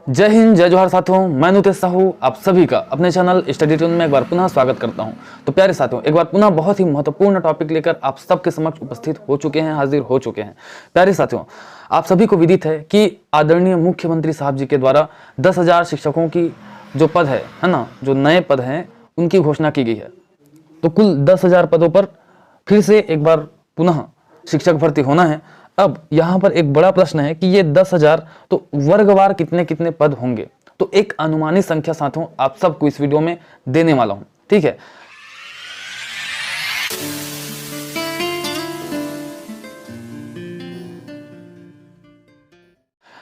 जय हिंद, जय जोहार साथियों। मैं नुतेश साहू आप सभी का अपने चैनल स्टडी ट्यून में एक बार पुनः स्वागत करता हूं। तो प्यारे साथियों, एक बार पुनः बहुत ही महत्वपूर्ण टॉपिक लेकर आप सबके समक्ष उपस्थित हो चुके हैं, हाजिर हो चुके हैं। प्यारे साथियों, आप सभी को विदित है कि आदरणीय मुख्यमंत्री साहब जी के द्वारा 10,000 शिक्षकों की जो पद है ना, जो नए पद हैं उनकी घोषणा की गई है। तो कुल 10,000 पदों पर फिर से एक बार पुनः शिक्षक भर्ती होना है। अब यहाँ पर एक बड़ा प्रश्न है कि ये 10,000 तो वर्गवार कितने कितने पद होंगे। तो एक अनुमानित संख्या साथियों आप सबको इस वीडियो में देने वाला हूं, ठीक है।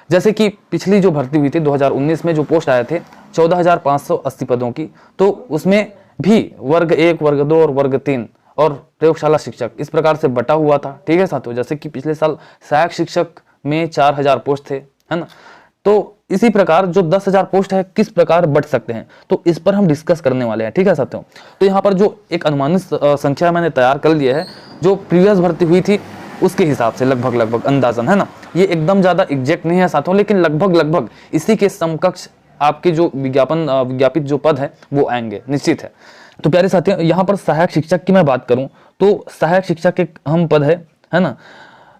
जैसे कि पिछली जो भर्ती हुई थी 2019 में जो पोस्ट आए थे 14,580 पदों की, तो उसमें भी वर्ग 1, वर्ग 2 और वर्ग 3 और प्रयोगशाला शिक्षक इस प्रकार से बटा हुआ था, ठीक है साथियों। जैसे कि पिछले साल सहायक शिक्षक में 4,000 पोस्ट थे, है ना। तो इसी प्रकार जो 10,000 पोस्ट है किस प्रकार बढ़ सकते हैं, तो इस पर हम डिस्कस करने वाले हैं, ठीक है साथियों। तो यहाँ पर जो एक अनुमानित संख्या मैंने तैयार कर लिया है, जो प्रीवियस भर्ती हुई थी उसके हिसाब से लगभग अंदाजन, है ना। ये एकदम ज्यादा एग्जैक्ट नहीं है साथियों, लेकिन लगभग इसी के समकक्ष आपके जो विज्ञापित जो पद है वो आएंगे, निश्चित है। तो प्यारे साथियों, यहाँ पर सहायक शिक्षक की मैं बात करूं तो सहायक शिक्षक एक अहम पद है ना,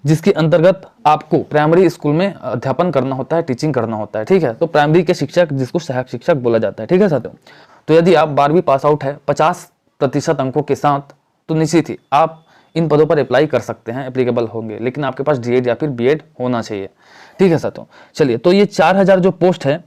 जिसके अंतर्गत आपको प्राइमरी स्कूल में अध्यापन करना होता है, टीचिंग करना होता है, ठीक है। तो प्राइमरी के शिक्षक जिसको सहायक शिक्षक बोला जाता है, ठीक है साथियों। तो यदि आप 12वीं पास आउट है 50% अंकों के साथ, तो निश्चित ही आप इन पदों पर अप्लाई कर सकते हैं, एप्लीकेबल होंगे, लेकिन आपके पास डीएड या फिर बीएड होना चाहिए, ठीक है साथियों। चलिए, तो ये 4,000 जो पोस्ट है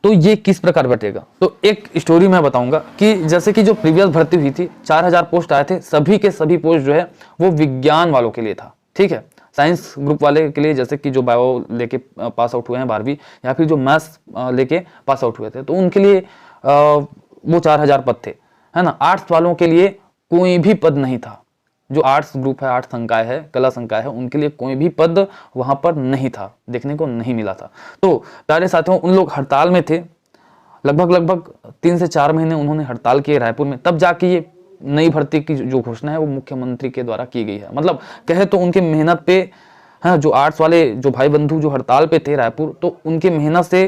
तो ये किस प्रकार बटेगा, तो एक स्टोरी मैं बताऊंगा कि जैसे कि जो प्रीवियस भर्ती हुई थी 4,000 पोस्ट आए थे, सभी के सभी पोस्ट जो है वो विज्ञान वालों के लिए था, ठीक है। साइंस ग्रुप वाले के लिए, जैसे कि जो बायो लेके पास आउट हुए हैं 12वीं, या फिर जो मैथ्स लेके पास आउट हुए थे, तो उनके लिए वो 4,000 पद थे, है ना। आर्ट्स वालों के लिए कोई भी पद नहीं था। जो आर्ट्स ग्रुप है, आर्ट्स संकाय है, कला संकाय है, उनके लिए कोई भी पद वहां पर नहीं था, देखने को नहीं मिला था। तो प्यारे साथियों, उन लोग हड़ताल में थे, लगभग 3 से 4 महीने उन्होंने हड़ताल किए रायपुर में, तब जाके ये नई भर्ती की जो घोषणा है वो मुख्यमंत्री के द्वारा की गई है। मतलब कहे तो उनके मेहनत पे, हाँ, जो आर्ट्स वाले जो भाई बंधु जो हड़ताल पे थे रायपुर, तो उनके मेहनत से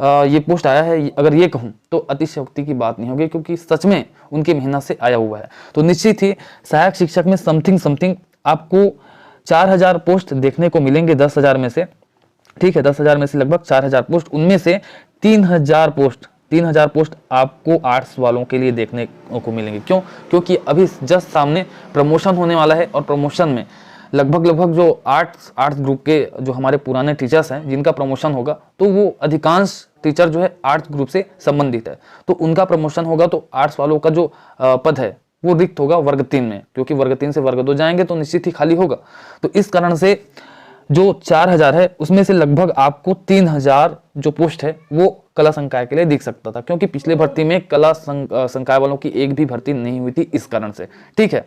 ये पोस्ट आया है। अगर ये कहूं तो अतिशयोक्ति की बात नहीं होगी, क्योंकि सच में उनकी मेहनत से आया हुआ है। तो निश्चित ही सहायक शिक्षक में समथिंग आपको 4,000 पोस्ट देखने को मिलेंगे 10,000 में से, ठीक है। 10,000 में से लगभग 4,000 पोस्ट, उनमें से 3,000 पोस्ट आपको आर्ट्स वालों के लिए देखने को मिलेंगे। क्यों? क्योंकि अभी जस्ट सामने प्रमोशन होने वाला है, और प्रमोशन में लगभग जो आर्ट्स ग्रुप के जो हमारे पुराने टीचर्स हैं जिनका प्रमोशन होगा, तो वो अधिकांश टीचर जो है आर्ट्स ग्रुप से संबंधित है। तो उनका प्रमोशन होगा, तो आर्ट्स वालों का जो पद है वो रिक्त होगा वर्ग 3 में, क्योंकि वर्ग 3 से वर्ग 2 जाएंगे तो निश्चित ही खाली होगा। तो इस कारण से जो 4,000 है उसमें से लगभग आपको 3,000 जो पोस्ट है वो कला संकाय के लिए दिख सकता था, क्योंकि पिछले भर्ती में कला संकाय वालों की एक भी भर्ती नहीं हुई थी, इस कारण से, ठीक है।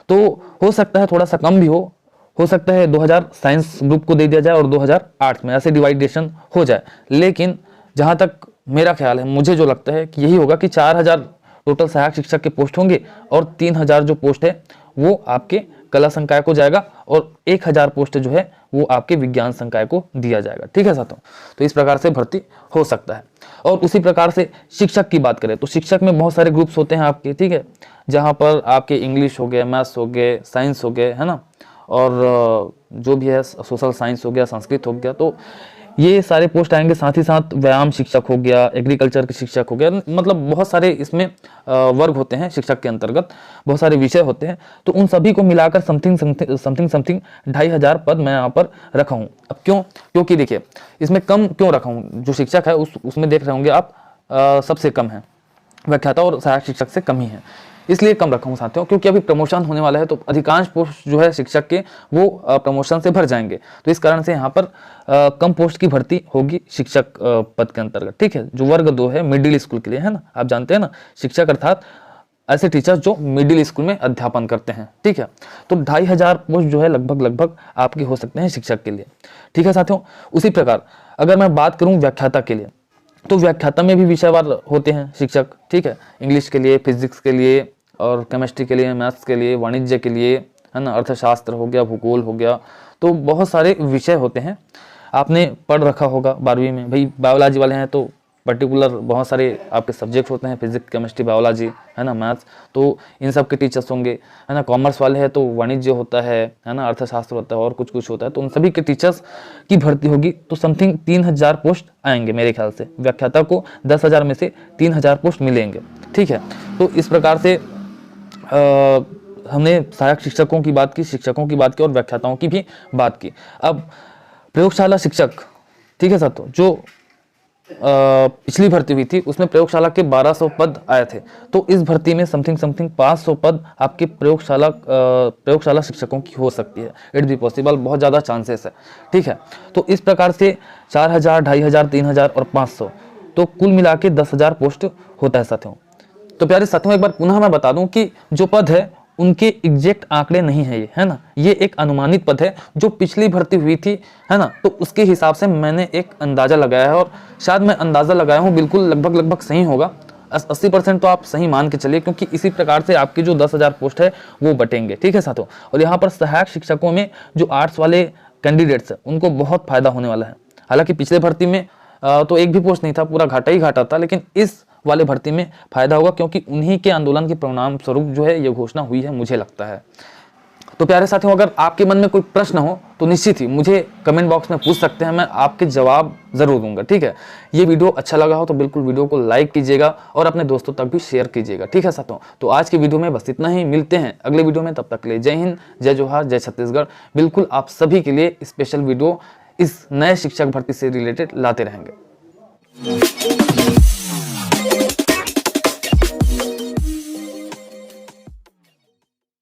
तो हो सकता है थोड़ा सा कम भी हो सकता है 2,000 साइंस ग्रुप को दे दिया जाए और 2,000 आर्ट्स में, ऐसे डिवाइडेशन हो जाए। लेकिन जहां तक मेरा ख्याल है, मुझे जो लगता है कि यही होगा कि 4,000 टोटल सहायक शिक्षक के पोस्ट होंगे, और 3,000 जो पोस्ट है वो आपके कला संकाय को जाएगा, और 1,000 पोस्ट जो है वो आपके विज्ञान संकाय को दिया जाएगा, ठीक है साथियों। तो इस प्रकार से भर्ती हो सकता है। और उसी प्रकार से शिक्षक की बात करें तो शिक्षक में बहुत सारे ग्रुप्स होते हैं आपके, ठीक है, जहां पर आपके इंग्लिश हो गए, मैथ्स हो गए, साइंस हो गए, है ना, और जो भी है सोशल साइंस हो गया, संस्कृत हो गया, तो ये सारे पोस्ट आएंगे। साथ ही साथ व्यायाम शिक्षक हो गया, एग्रीकल्चर के शिक्षक हो गया, मतलब बहुत सारे इसमें वर्ग होते हैं शिक्षक के अंतर्गत, बहुत सारे विषय होते हैं। तो उन सभी को मिलाकर समथिंग 2,500 पद मैं यहाँ पर रखा हूँ। अब क्यों? क्योंकि देखिए, इसमें कम क्यों रखा हूँ, जो शिक्षक है उसमें देख रहे होंगे आप, सबसे कम है व्याख्याता, और सहायक शिक्षक से कम ही है, इसलिए कम रखा हूँ साथियों, क्योंकि अभी प्रमोशन होने वाला है, तो अधिकांश पोस्ट जो है शिक्षक के वो प्रमोशन से भर जाएंगे। तो इस कारण से यहाँ पर कम पोस्ट की भर्ती होगी शिक्षक पद के अंतर्गत, ठीक है। जो वर्ग 2 है मिडिल स्कूल के लिए, है ना, आप जानते हैं ना, शिक्षक अर्थात ऐसे टीचर्स जो मिडिल स्कूल में अध्यापन करते हैं, ठीक है। तो 2,500 पोस्ट जो है लगभग आपके हो सकते हैं शिक्षक के लिए, ठीक है साथियों। उसी प्रकार अगर मैं बात करूँ व्याख्याता के लिए, तो व्याख्याता में भी विषयवार होते हैं शिक्षक, ठीक है। इंग्लिश के लिए, फिजिक्स के लिए, और केमिस्ट्री के लिए, मैथ्स के लिए, वाणिज्य के लिए, है ना, अर्थशास्त्र हो गया, भूगोल हो गया, तो बहुत सारे विषय होते हैं। आपने पढ़ रखा होगा 12वीं में, भाई बायोलॉजी वाले हैं तो पर्टिकुलर बहुत सारे आपके सब्जेक्ट होते हैं, फिजिक्स, केमिस्ट्री, बायोलॉजी, है ना, मैथ्स, तो इन सब के टीचर्स होंगे, है ना। कॉमर्स वाले हैं तो वाणिज्य होता है ना, अर्थशास्त्र होता है और कुछ कुछ होता है, तो उन सभी के टीचर्स की भर्ती होगी। तो समथिंग 3000 पोस्ट आएंगे मेरे ख्याल से। व्याख्याता को 10,000 में से 3000 पोस्ट मिलेंगे, ठीक है। तो इस प्रकार से हमने सहायक शिक्षकों की बात की, शिक्षकों की बात की और व्याख्याताओं की भी बात की। अब प्रयोगशाला शिक्षक, ठीक है साथियों, जो पिछली भर्ती हुई थी उसमें प्रयोगशाला के 1200 पद आए थे। तो इस भर्ती में समथिंग 500 पद आपके प्रयोगशाला शिक्षकों की हो सकती है। इट बी पॉसिबल, बहुत ज़्यादा चांसेस है, ठीक है। तो इस प्रकार से 4000, 2500, 3000 और 500, तो कुल मिला के 10,000 पोस्ट होता है साथियों। तो प्यारे साथियों, एक बार पुनः मैं बता दूं कि जो पद है उनके एग्जैक्ट आंकड़े नहीं है ये, है ना, ये एक अनुमानित पद है जो पिछली भर्ती हुई थी, है ना। तो उसके हिसाब से मैंने एक अंदाजा लगाया है और शायद मैं अंदाजा लगाया हूँ बिल्कुल लगभग सही होगा। 80% तो आप सही मान के चलिए, क्योंकि इसी प्रकार से आपकी जो 10,000 पोस्ट है वो बटेंगे, ठीक है साथियों। और यहाँ पर सहायक शिक्षकों में जो आर्ट्स वाले कैंडिडेट्स है उनको बहुत फायदा होने वाला है। हालांकि पिछले भर्ती में तो एक भी पोस्ट नहीं था, पूरा घाटा ही घाटा था, लेकिन इस वाले भर्ती में फायदा होगा क्योंकि उन्हीं के आंदोलन के परिणाम स्वरूप जो है ये घोषणा हुई है, मुझे लगता है। तो प्यारे साथियों, अगर आपके मन में कोई प्रश्न हो तो निश्चित ही मुझे कमेंट बॉक्स में पूछ सकते हैं, मैं आपके जवाब जरूर दूंगा, ठीक है। ये वीडियो अच्छा लगा हो तो बिल्कुल वीडियो को लाइक कीजिएगा और अपने दोस्तों तक भी शेयर कीजिएगा, ठीक है साथियों। तो आज की वीडियो में बस इतना ही, मिलते हैं अगले वीडियो में, तब तक के लिए जय हिंद, जय जोहार, जय छत्तीसगढ़। बिल्कुल आप सभी के लिए स्पेशल वीडियो इस नए शिक्षक भर्ती से रिलेटेड लाते रहेंगे।